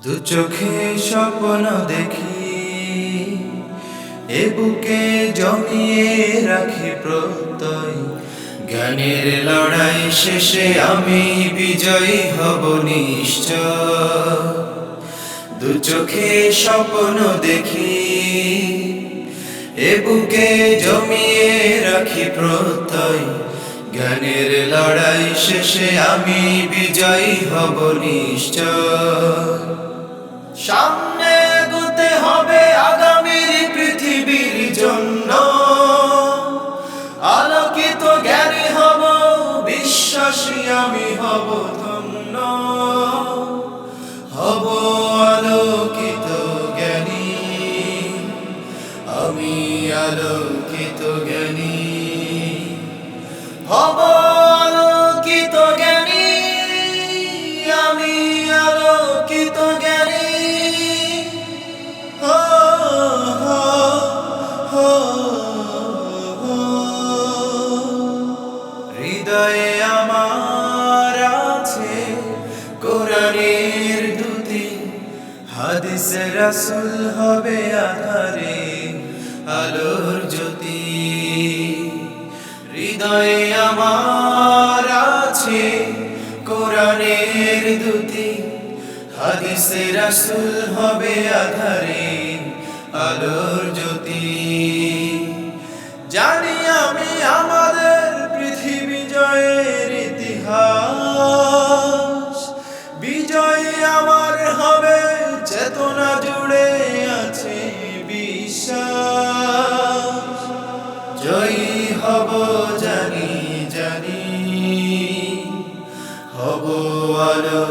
দু চোখে স্বপ্ন দেখি, এ বুকে জমিয়ে রাখি প্রত্যয়। জ্ঞানের লড়াই শেষে আমি বিজয়ী হব নিশ্চয়। দু চোখে স্বপ্ন দেখি, এ বুকে জমিয়ে রাখি প্রত্যয়। জ্ঞানের লড়াই শেষে আমি বিজয়ী হব নিশ্চয়। সামনে এগোতে হবে আগামীর পৃথিবীর জন্য। আলোকিত জ্ঞানী হব, বিশ্বাসী আমি হব ধন্য। হব আলোকিত জ্ঞানী, আমি আলোকিত জ্ঞানী। হব আলোকিত জ্ঞানী, আমি আলোকিত জ্ঞানী। হৃদয়ে আমার আছে কোরআনের দুটি, হাদিসে রাসূল হবে আধারে আলোর জ্যোতি। হৃদয়ে আমার আছে কোরআনের দুটি, হাদিসে রাসূল হবে আধারে আলোর জ্যোতি। জানি আমি আমাদের পৃথিবী জয়ের ইতিহাস, বিজয় আমার হবে চেতনা জুড়ে আছে বিশ্বাস। জয়ী হব জানি জানি, হব আলো